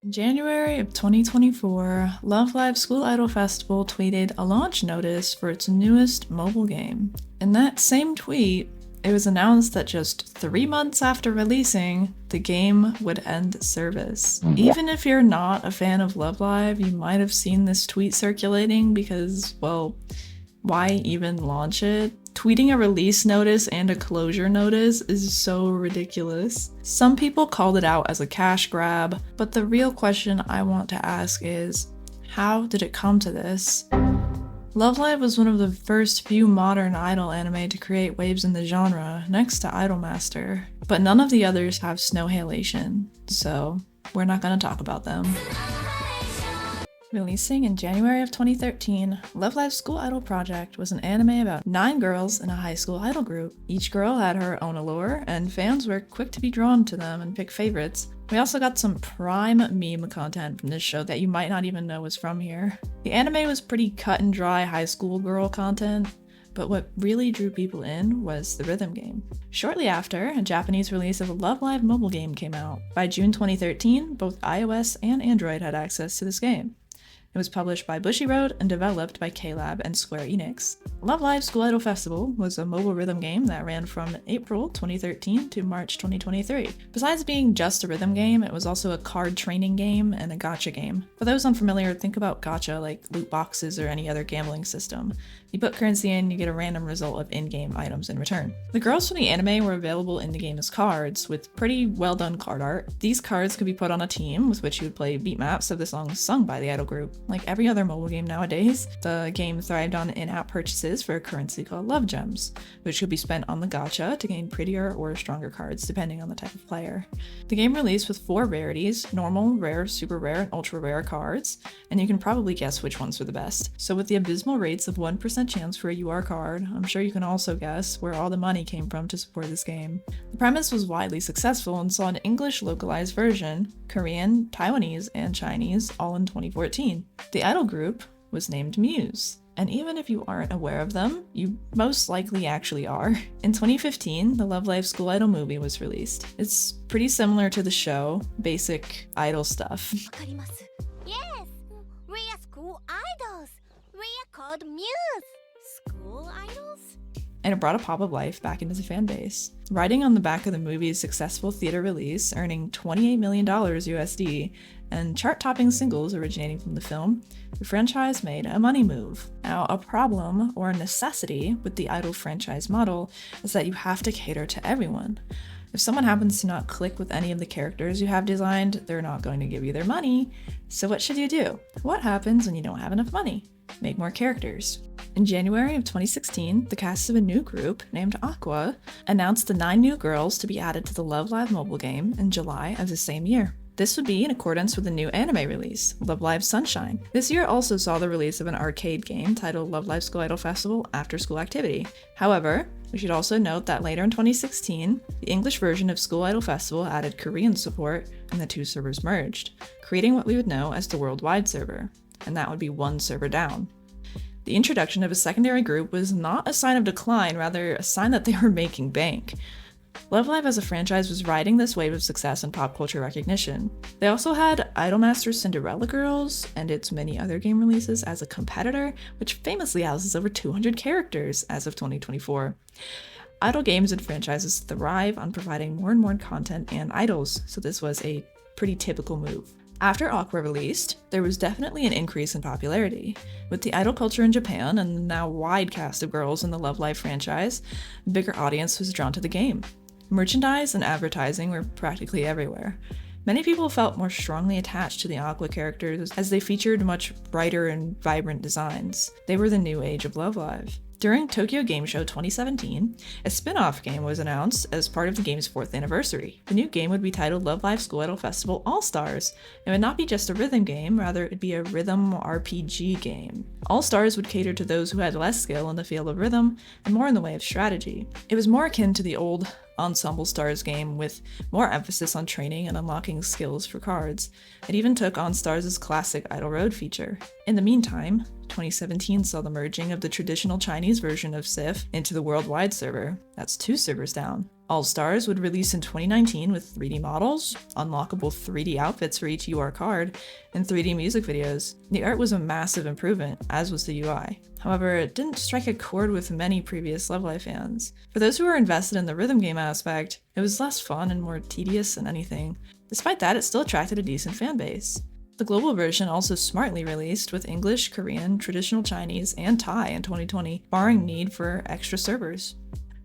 In January of 2024, Love Live School Idol Festival tweeted a launch notice for its newest mobile game. In that same tweet, it was announced that just 3 months after releasing, the game would end service. Even if you're not a fan of Love Live, you might have seen this tweet circulating because, well, why even launch it? Tweeting a release notice and a closure notice is so ridiculous. Some people called it out as a cash grab, but the real question I want to ask is, how did it come to this? Love Live was one of the first few modern idol anime to create waves in the genre, next to Idolmaster, but none of the others have snow halation, so we're not gonna talk about them. Releasing in January of 2013, Love Live's School Idol Project was an anime about 9 girls in a high school idol group. Each girl had her own allure, and fans were quick to be drawn to them and pick favorites. We also got some prime meme content from this show that you might not even know was from here. The anime was pretty cut and dry high school girl content, but what really drew people in was the rhythm game. Shortly after, a Japanese release of a Love Live mobile game came out. By June 2013, both iOS and Android had access to this game. It was published by Bushiroad and developed by K-Lab and Square Enix. Love Live School Idol Festival was a mobile rhythm game that ran from April 2013 to March 2023. Besides being just a rhythm game, it was also a card training game and a gacha game. For those unfamiliar, think about gacha like loot boxes or any other gambling system. You put currency in, you get a random result of in-game items in return. The girls from the anime were available in the game as cards, with pretty well done card art. These cards could be put on a team, with which you would play beat maps of the songs sung by the idol group. Like every other mobile game nowadays, the game thrived on in-app purchases for a currency called Love Gems, which could be spent on the gacha to gain prettier or stronger cards depending on the type of player. The game released with 4 rarities: normal, rare, super rare, and ultra rare cards, and you can probably guess which ones were the best. So with the abysmal rates of 1% chance for a UR card, I'm sure you can also guess where all the money came from to support this game. The premise was widely successful and saw an English localized version, Korean, Taiwanese, and Chinese, all in 2014. The idol group was named Muse. And even if you aren't aware of them, you most likely actually are. In 2015, the Love Live School Idol movie was released. It's pretty similar to the show, basic idol stuff. Yes, we are school idols. We are called Muse. School idols? And it brought a pop of life back into the fan base. Riding on the back of the movie's successful theater release, earning $28 million USD, and chart-topping singles originating from the film, the franchise made a money move. Now, a problem or a necessity with the idol franchise model is that you have to cater to everyone. If someone happens to not click with any of the characters you have designed, they're not going to give you their money. So what should you do? What happens when you don't have enough money? Make more characters. In January of 2016, the cast of a new group named Aqua announced the 9 new girls to be added to the Love Live mobile game in July of the same year. This would be in accordance with the new anime release, Love Live Sunshine. This year also saw the release of an arcade game titled Love Live School Idol Festival After School Activity. However, we should also note that later in 2016, the English version of School Idol Festival added Korean support and the 2 servers merged, creating what we would know as the worldwide server, and that would be 1 server down. The introduction of a secondary group was not a sign of decline, rather a sign that they were making bank. Love Live as a franchise was riding this wave of success and pop culture recognition. They also had Idolmaster's Cinderella Girls and its many other game releases as a competitor, which famously houses over 200 characters as of 2024. Idol games and franchises thrive on providing more and more content and idols, so this was a pretty typical move. After Aqua released, there was definitely an increase in popularity. With the idol culture in Japan and the now wide cast of girls in the Love Live franchise, a bigger audience was drawn to the game. Merchandise and advertising were practically everywhere. Many people felt more strongly attached to the Aqua characters as they featured much brighter and vibrant designs. They were the new age of Love Live. During Tokyo Game Show 2017, a spin-off game was announced as part of the game's 4th anniversary. The new game would be titled Love Live School Idol Festival All-Stars. It would not be just a rhythm game, rather it'd be a rhythm RPG game. All-Stars would cater to those who had less skill in the field of rhythm and more in the way of strategy. It was more akin to the old Ensemble Stars game with more emphasis on training and unlocking skills for cards. It even took on Stars' classic Idol Road feature. In the meantime, 2017 saw the merging of the traditional Chinese version of SIF into the worldwide server. That's 2 servers down. All Stars would release in 2019 with 3D models, unlockable 3D outfits for each UR card, and 3D music videos. The art was a massive improvement, as was the UI. However, it didn't strike a chord with many previous Love Live fans. For those who were invested in the rhythm game aspect, it was less fun and more tedious than anything. Despite that, it still attracted a decent fan base. The global version also smartly released with English, Korean, traditional Chinese, and Thai in 2020, barring need for extra servers.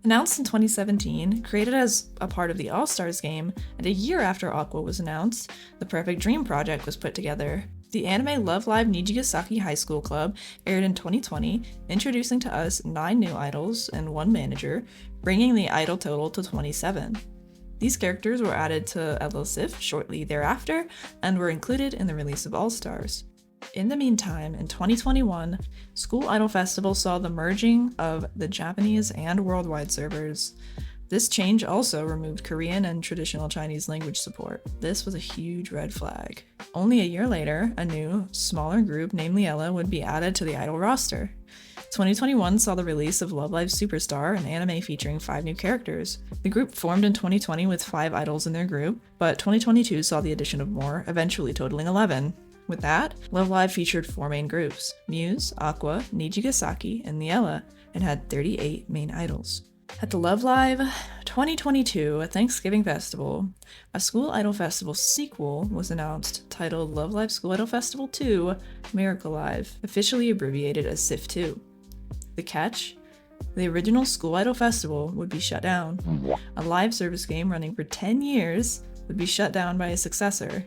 Announced in 2017, created as a part of the All-Stars game, and a year after Aqua was announced, the Perfect Dream project was put together. The anime Love Live Nijigasaki High School Club aired in 2020, introducing to us 9 new idols and 1 manager, bringing the idol total to 27. These characters were added to LLSIF shortly thereafter, and were included in the release of All-Stars. In the meantime, in 2021, School Idol Festival saw the merging of the Japanese and worldwide servers. This change also removed Korean and traditional Chinese language support. This was a huge red flag. Only a year later, a new, smaller group named Liella would be added to the idol roster. 2021 saw the release of Love Live Superstar, an anime featuring 5 new characters. The group formed in 2020 with 5 idols in their group, but 2022 saw the addition of more, eventually totaling 11. With that, Love Live featured 4 main groups: Muse, Aqua, Nijigasaki, and Liella, and had 38 main idols. At the Love Live 2022 Thanksgiving Festival, a School Idol Festival sequel was announced titled Love Live School Idol Festival 2 Miracle Live, officially abbreviated as SIF2. The catch? The original School Idol Festival would be shut down. A live service game running for 10 years would be shut down by a successor.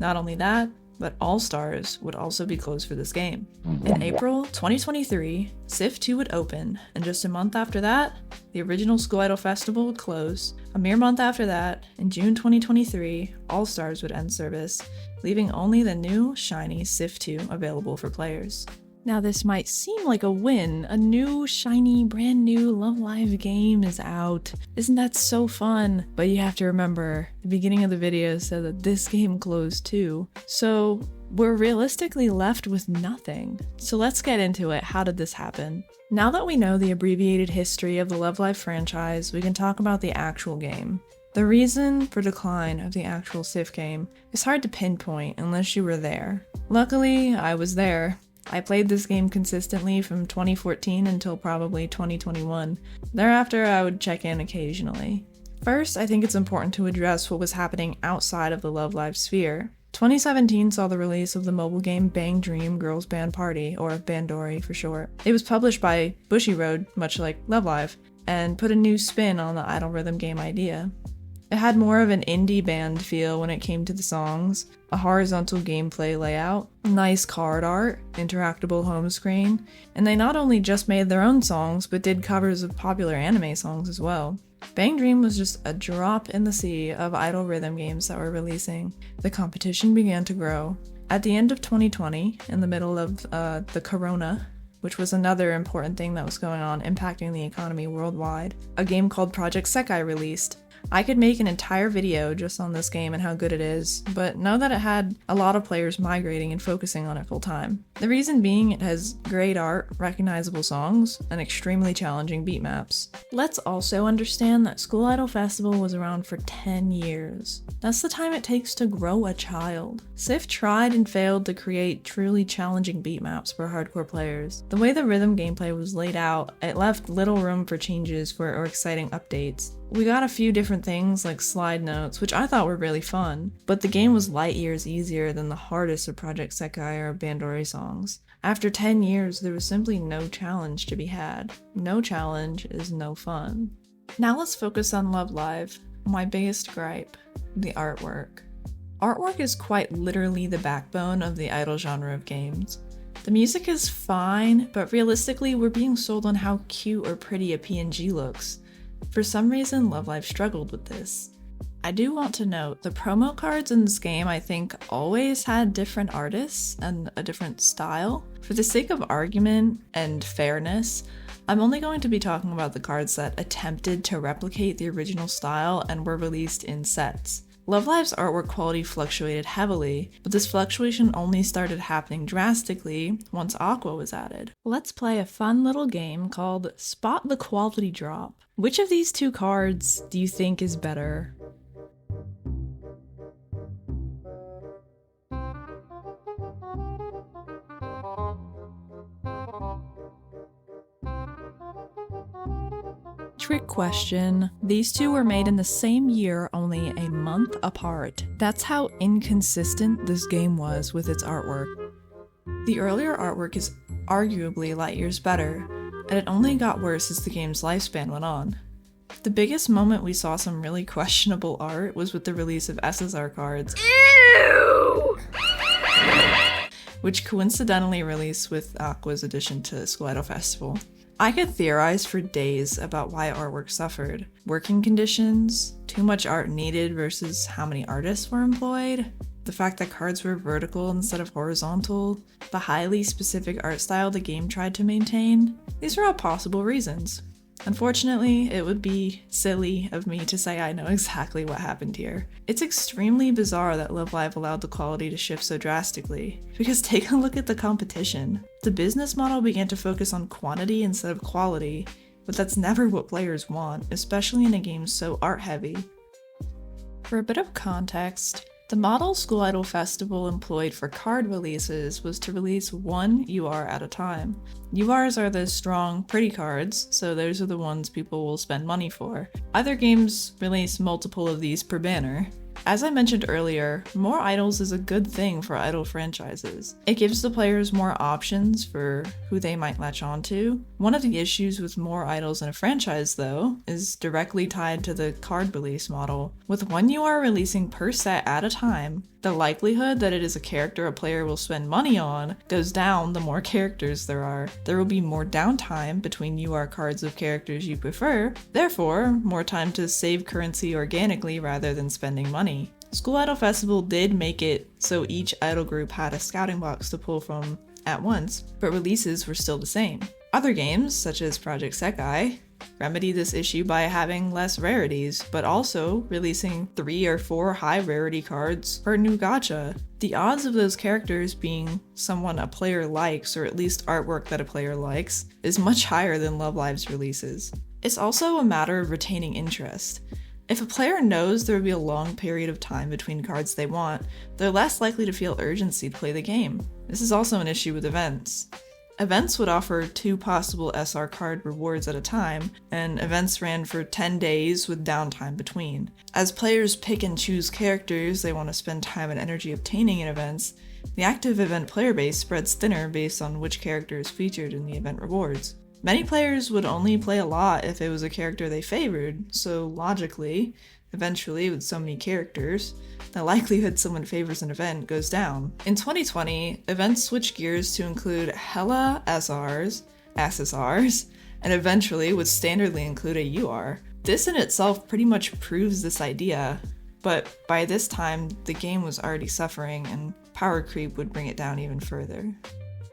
Not only that, but All Stars would also be closed for this game. In April 2023, SIF 2 would open, and just a month after that, the original School Idol Festival would close. A mere month after that, in June 2023, All Stars would end service, leaving only the new, shiny SIF 2 available for players. Now this might seem like a win. A new, shiny, brand new Love Live game is out. Isn't that so fun? But you have to remember, the beginning of the video said that this game closed too. So we're realistically left with nothing. So let's get into it. How did this happen? Now that we know the abbreviated history of the Love Live franchise, we can talk about the actual game. The reason for decline of the actual SIF game is hard to pinpoint unless you were there. Luckily, I was there. I played this game consistently from 2014 until probably 2021. Thereafter, I would check in occasionally. First, I think it's important to address what was happening outside of the Love Live sphere. 2017 saw the release of the mobile game Bang Dream Girls Band Party, or BANDAI for short. It was published by Bushiroad, much like Love Live, and put a new spin on the idol rhythm game idea. It had more of an indie band feel when it came to the songs, a horizontal gameplay layout, nice card art, interactable home screen, and they not only just made their own songs, but did covers of popular anime songs as well. Bang Dream was just a drop in the sea of idol rhythm games that were releasing. The competition began to grow. At the end of 2020, in the middle of the corona, which was another important thing that was going on impacting the economy worldwide, a game called Project Sekai released. I could make an entire video just on this game and how good it is, but know that it had a lot of players migrating and focusing on it full time. The reason being it has great art, recognizable songs, and extremely challenging beat maps. Let's also understand that School Idol Festival was around for 10 years. That's the time it takes to grow a child. SIF tried and failed to create truly challenging beat maps for hardcore players. The way the rhythm gameplay was laid out, it left little room for changes or exciting updates. We got a few different things like slide notes, which I thought were really fun, but the game was light years easier than the hardest of Project Sekai or BANDAI songs. After 10 years, there was simply no challenge to be had. No challenge is no fun. Now let's focus on Love Live. My biggest gripe, the artwork. Artwork is quite literally the backbone of the idol genre of games. The music is fine, but realistically, we're being sold on how cute or pretty a PNG looks. For some reason, Love Live struggled with this. I do want to note, the promo cards in this game I think always had different artists and a different style. For the sake of argument and fairness, I'm only going to be talking about the cards that attempted to replicate the original style and were released in sets. Love Live's artwork quality fluctuated heavily, but this fluctuation only started happening drastically once Aqua was added. Let's play a fun little game called Spot the Quality Drop. Which of these two cards do you think is better? Trick question. These two were made in the same year, only a month apart. That's how inconsistent this game was with its artwork. The earlier artwork is arguably light years better, and it only got worse as the game's lifespan went on. The biggest moment we saw some really questionable art was with the release of SSR cards. Ew! Which coincidentally released with Aqua's addition to School Idol Festival. I could theorize for days about why artwork suffered. Working conditions, too much art needed versus how many artists were employed, the fact that cards were vertical instead of horizontal, the highly specific art style the game tried to maintain. These are all possible reasons. Unfortunately, it would be silly of me to say I know exactly what happened here. It's extremely bizarre that Love Live allowed the quality to shift so drastically, because take a look at the competition. The business model began to focus on quantity instead of quality, but that's never what players want, especially in a game so art-heavy. For a bit of context, the model School Idol Festival employed for card releases was to release one UR at a time. URs are the strong, pretty cards, so those are the ones people will spend money for. Other games release multiple of these per banner. As I mentioned earlier, more idols is a good thing for idol franchises. It gives the players more options for who they might latch onto. One of the issues with more idols in a franchise, though, is directly tied to the card release model. With one UR releasing per set at a time, the likelihood that it is a character a player will spend money on goes down the more characters there are. There will be more downtime between UR cards of characters you prefer, therefore, more time to save currency organically rather than spending money. School Idol Festival did make it so each idol group had a scouting box to pull from at once, but releases were still the same. Other games, such as Project Sekai, remedy this issue by having less rarities, but also releasing 3 or 4 high rarity cards per new gacha. The odds of those characters being someone a player likes, or at least artwork that a player likes, is much higher than Love Live's releases. It's also a matter of retaining interest. If a player knows there will be a long period of time between cards they want, they're less likely to feel urgency to play the game. This is also an issue with events. Events would offer 2 possible SR card rewards at a time, and events ran for 10 days with downtime between. As players pick and choose characters they want to spend time and energy obtaining in events, the active event player base spreads thinner based on which character is featured in the event rewards. Many players would only play a lot if it was a character they favored, so logically, eventually with so many characters, the likelihood someone favors an event goes down. In 2020, events switched gears to include hella SRs, SSRs, and eventually would standardly include a UR. This in itself pretty much proves this idea, but by this time, the game was already suffering and power creep would bring it down even further.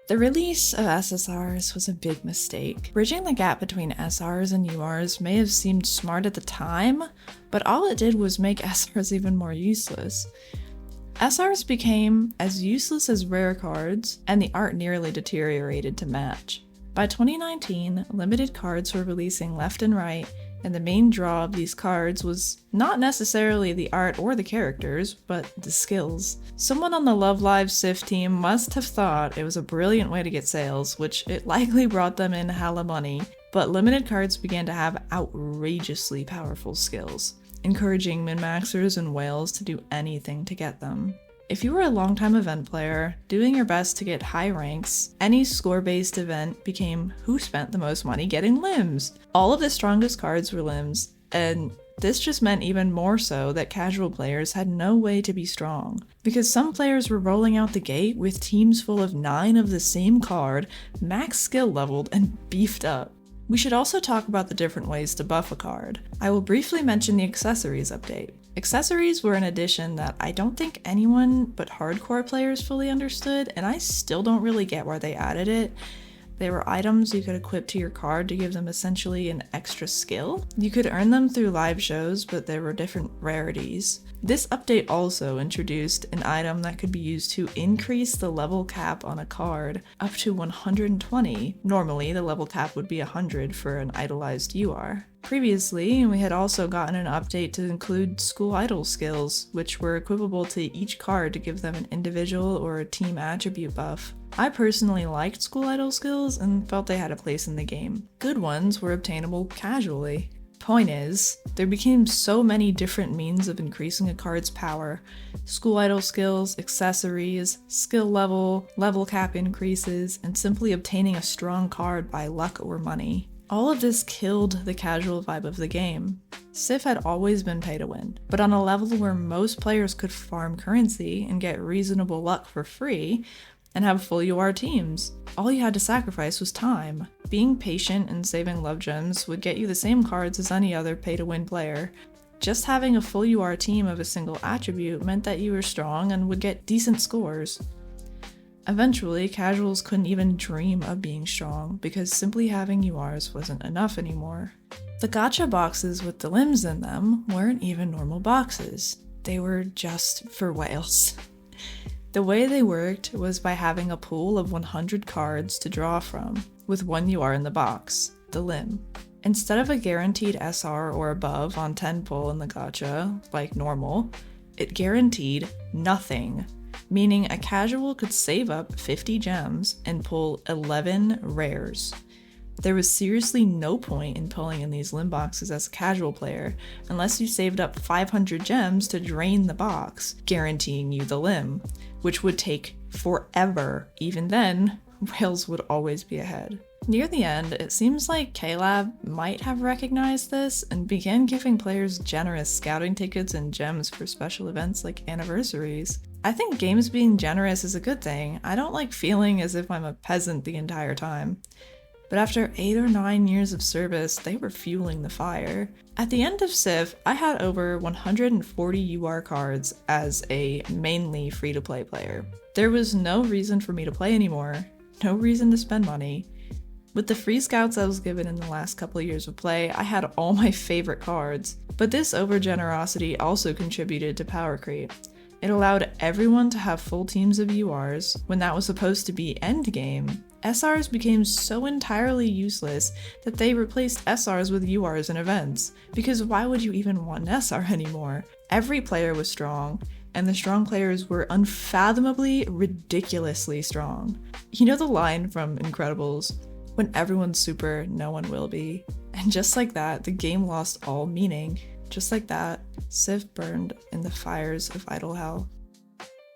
The release of SSRs was a big mistake. Bridging the gap between SRs and URs may have seemed smart at the time, but all it did was make SRs even more useless. SRs became as useless as rare cards, and the art nearly deteriorated to match. By 2019, limited cards were releasing left and right, and the main draw of these cards was not necessarily the art or the characters, but the skills. Someone on the Love Live Sif team must have thought it was a brilliant way to get sales, which it likely brought them in hella money, but limited cards began to have outrageously powerful skills, encouraging min-maxers and whales to do anything to get them. If you were a longtime event player, doing your best to get high ranks, any score-based event became who spent the most money getting limbs. All of the strongest cards were limbs, and this just meant even more so that casual players had no way to be strong, because some players were rolling out the gate with teams full of 9 of the same card, max skill leveled, and beefed up. We should also talk about the different ways to buff a card. I will briefly mention the accessories update. Accessories were an addition that I don't think anyone but hardcore players fully understood, and I still don't really get why they added it. They were items you could equip to your card to give them essentially an extra skill. You could earn them through live shows, but there were different rarities. This update also introduced an item that could be used to increase the level cap on a card up to 120. Normally, the level cap would be 100 for an idolized UR. Previously, we had also gotten an update to include school idol skills, which were equipable to each card to give them an individual or a team attribute buff. I personally liked school idol skills and felt they had a place in the game. Good ones were obtainable casually. Point is, there became so many different means of increasing a card's power. School idol skills, accessories, skill level, level cap increases, and simply obtaining a strong card by luck or money. All of this killed the casual vibe of the game. Civ had always been pay to win, but on a level where most players could farm currency and get reasonable luck for free, and have full UR teams. All you had to sacrifice was time. Being patient and saving love gems would get you the same cards as any other pay-to-win player. Just having a full UR team of a single attribute meant that you were strong and would get decent scores. Eventually, casuals couldn't even dream of being strong because simply having URs wasn't enough anymore. The gacha boxes with the limbs in them weren't even normal boxes. They were just for whales. The way they worked was by having a pool of 100 cards to draw from, with one UR in the box, the limb. Instead of a guaranteed SR or above on 10 pull in the gacha, like normal, it guaranteed nothing, meaning a casual could save up 50 gems and pull 11 rares. There was seriously no point in pulling in these limb boxes as a casual player, unless you saved up 500 gems to drain the box, guaranteeing you the limb, which would take forever. Even then, Rails would always be ahead. Near the end, it seems like K-Lab might have recognized this and began giving players generous scouting tickets and gems for special events like anniversaries. I think games being generous is a good thing. I don't like feeling as if I'm a peasant the entire time. But after 8 or 9 years of service, they were fueling the fire. At the end of Civ, I had over 140 UR cards as a mainly free-to-play player. There was no reason for me to play anymore, no reason to spend money. With the free scouts I was given in the last couple of years of play, I had all my favorite cards. But this overgenerosity also contributed to power creep. It allowed everyone to have full teams of URs when that was supposed to be endgame. SRs became so entirely useless that they replaced SRs with URs in events, because why would you even want an SR anymore? Every player was strong, and the strong players were unfathomably, ridiculously strong. You know the line from Incredibles, "When everyone's super, no one will be." And just like that, the game lost all meaning. Just like that, Civ burned in the fires of idle hell.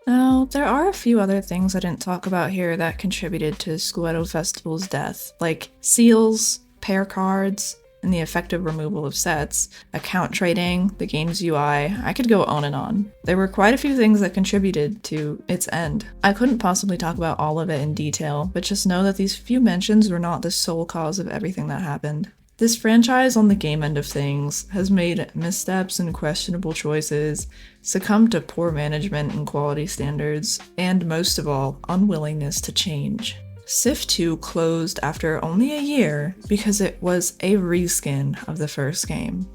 Now, there are a few other things I didn't talk about here that contributed to School Idol Festival's death, like seals, pair cards, and the effective removal of sets, account trading, the game's UI. I could go on and on. There were quite a few things that contributed to its end. I couldn't possibly talk about all of it in detail, but just know that these few mentions were not the sole cause of everything that happened. This franchise on the game end of things has made missteps and questionable choices, succumbed to poor management and quality standards, and most of all, unwillingness to change. Civ 2 closed after only a year because it was a reskin of the first game.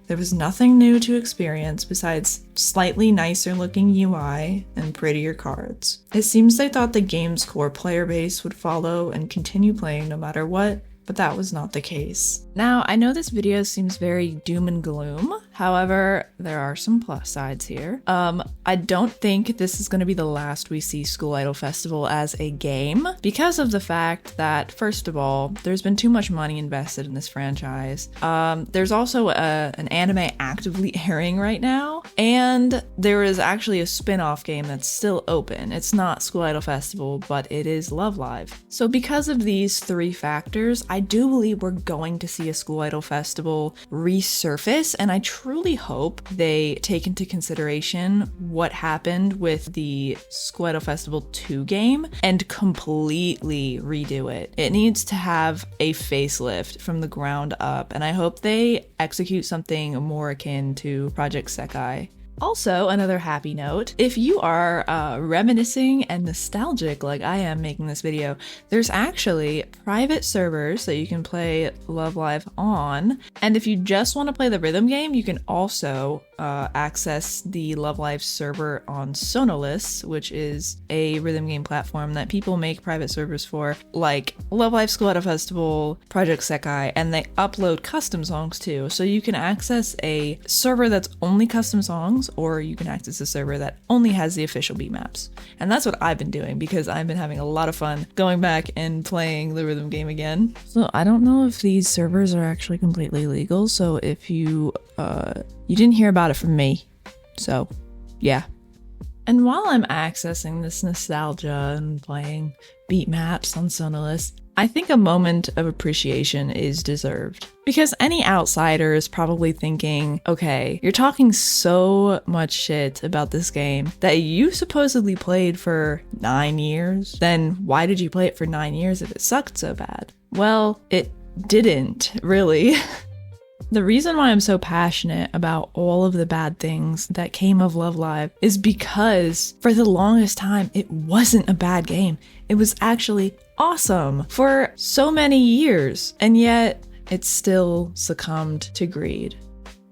There was nothing new to experience besides slightly nicer looking UI and prettier cards. It seems they thought the game's core player base would follow and continue playing no matter what, but that was not the case. Now, I know this video seems very doom and gloom, however, there are some plus sides here. I don't think this is going to be the last we see School Idol Festival as a game, because of the fact that, first of all, there's been too much money invested in this franchise. There's also an anime actively airing right now, and there is actually a spin-off game that's still open. It's not School Idol Festival, but it is Love Live. So because of these three factors, I do believe we're going to see a School Idol Festival resurface, and I truly hope they take into consideration what happened with the School Idol Festival 2 game and completely redo it. It needs to have a facelift from the ground up, and I hope they execute something more akin to Project Sekai. Also, another happy note, if you are reminiscing and nostalgic like I am making this video, there's actually private servers that you can play Love Live on. And if you just want to play the rhythm game, you can also access the Love Live server on Sonolis, which is a rhythm game platform that people make private servers for, like Love Live School at a Festival, Project Sekai, and they upload custom songs too. So you can access a server that's only custom songs, or you can access a server that only has the official beat maps. And that's what I've been doing because I've been having a lot of fun going back and playing the rhythm game again. So I don't know if these servers are actually completely legal, so if you didn't hear about it from me, so yeah. And while I'm accessing this nostalgia and playing beat maps on Sonolis, I think a moment of appreciation is deserved. Because any outsider is probably thinking, okay, you're talking so much shit about this game that you supposedly played for 9 years, then why did you play it for 9 years if it sucked so bad? Well, it didn't, really. The reason why I'm so passionate about all of the bad things that came of Love Live is because for the longest time, it wasn't a bad game. It was actually awesome for so many years, and yet it still succumbed to greed.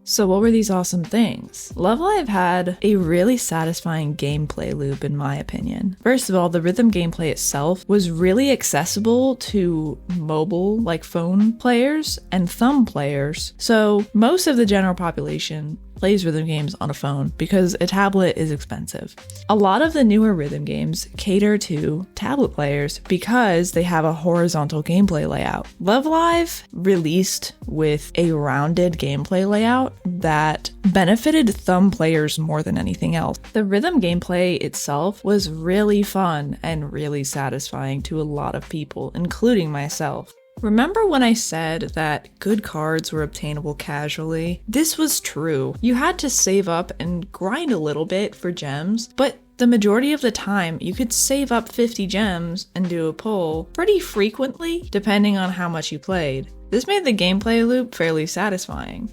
So what were these awesome things? Love Live had a really satisfying gameplay loop in my opinion. First of all, the rhythm gameplay itself was really accessible to mobile, like phone players and thumb players. So most of the general population plays rhythm games on a phone because a tablet is expensive. A lot of the newer rhythm games cater to tablet players because they have a horizontal gameplay layout. Love Live released with a rounded gameplay layout that benefited thumb players more than anything else. The rhythm gameplay itself was really fun and really satisfying to a lot of people, including myself. Remember when I said that good cards were obtainable casually? This was true. You had to save up and grind a little bit for gems, but the majority of the time you could save up 50 gems and do a pull pretty frequently, depending on how much you played. This made the gameplay loop fairly satisfying.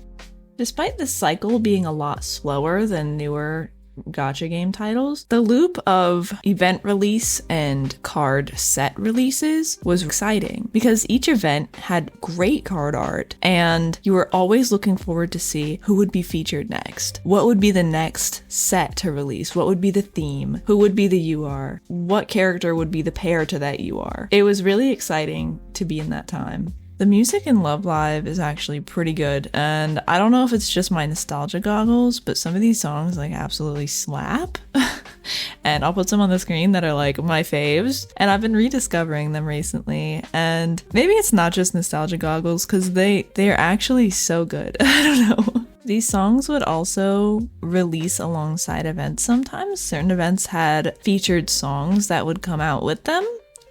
Despite the cycle being a lot slower than newer gacha game titles, the loop of event release and card set releases was exciting because each event had great card art and you were always looking forward to see who would be featured next. What would be the next set to release? What would be the theme? Who would be the UR? What character would be the pair to that UR? It was really exciting to be in that time. The music in Love Live is actually pretty good, and I don't know if it's just my nostalgia goggles, but some of these songs like absolutely slap. And I'll put some on the screen that are like my faves, and I've been rediscovering them recently, and maybe it's not just nostalgia goggles because they are actually so good. I don't know. These songs would also release alongside events sometimes. Certain events had featured songs that would come out with them.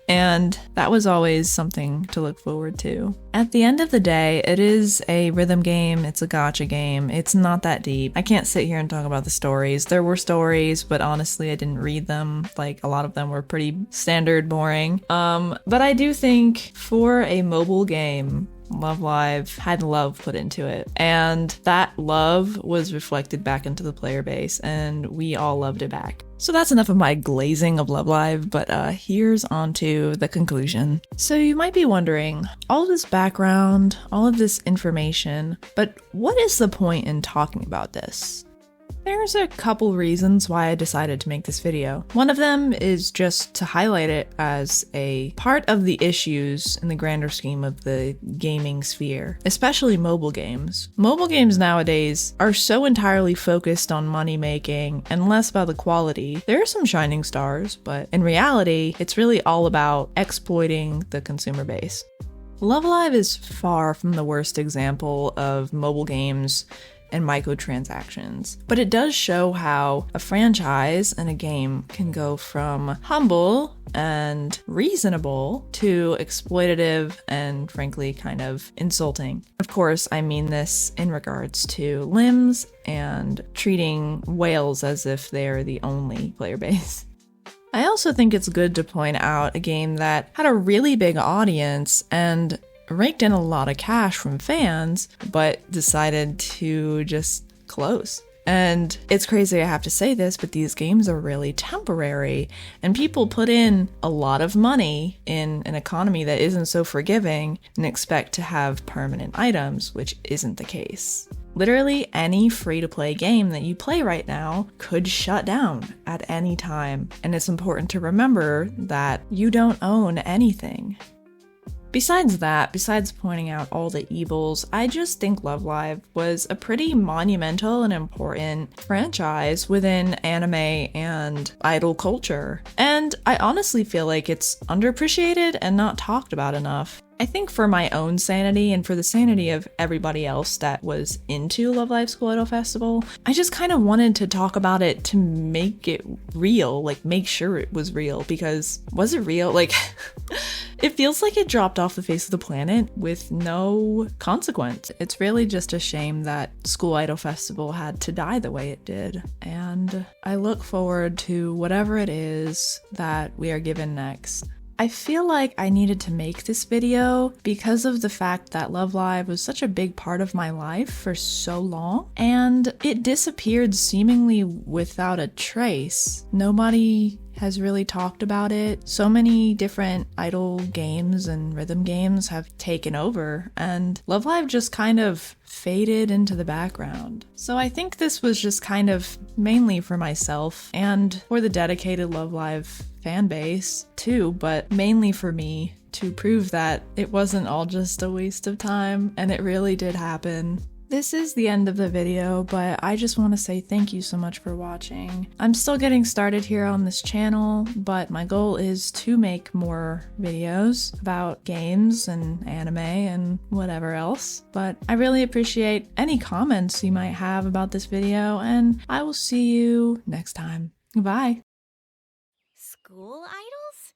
And that was always something to look forward to. At the end of the day, it is a rhythm game, it's a gacha game, it's not that deep. I can't sit here and talk about the stories. There were stories, but honestly I didn't read them. Like a lot of them were pretty standard, boring. But I do think for a mobile game, Love Live had love put into it, and that love was reflected back into the player base, and we all loved it back. So that's enough of my glazing of Love Live, but here's on to the conclusion. So you might be wondering, all of this background, all of this information, but what is the point in talking about this? There's a couple reasons why I decided to make this video. One of them is just to highlight it as a part of the issues in the grander scheme of the gaming sphere, especially mobile games. Mobile games nowadays are so entirely focused on money making and less about the quality. There are some shining stars, but in reality, it's really all about exploiting the consumer base. Love Live is far from the worst example of mobile games and microtransactions, but it does show how a franchise and a game can go from humble and reasonable to exploitative and frankly kind of insulting. Of course, I mean this in regards to limbs and treating whales as if they're the only player base. I also think it's good to point out a game that had a really big audience and raked in a lot of cash from fans, but decided to just close. And it's crazy I have to say this, but these games are really temporary, and people put in a lot of money in an economy that isn't so forgiving and expect to have permanent items, which isn't the case. Literally any free-to-play game that you play right now could shut down at any time, and it's important to remember that you don't own anything. Besides that, besides pointing out all the evils, I just think Love Live was a pretty monumental and important franchise within anime and idol culture. And I honestly feel like it's underappreciated and not talked about enough. I think for my own sanity and for the sanity of everybody else that was into Love Live School Idol Festival, I just kind of wanted to talk about it to make it real, like make sure it was real, because was it real? Like, it feels like it dropped off the face of the planet with no consequence. It's really just a shame that School Idol Festival had to die the way it did. And I look forward to whatever it is that we are given next. I feel like I needed to make this video because of the fact that Love Live was such a big part of my life for so long, and it disappeared seemingly without a trace. Nobody has really talked about it. So many different idol games and rhythm games have taken over, and Love Live just kind of faded into the background. So I think this was just kind of mainly for myself and for the dedicated Love Live fan base too, but mainly for me to prove that it wasn't all just a waste of time and it really did happen. This is the end of the video, but I just want to say thank you so much for watching. I'm still getting started here on this channel, but my goal is to make more videos about games and anime and whatever else. But I really appreciate any comments you might have about this video, and I will see you next time. Bye! School idols?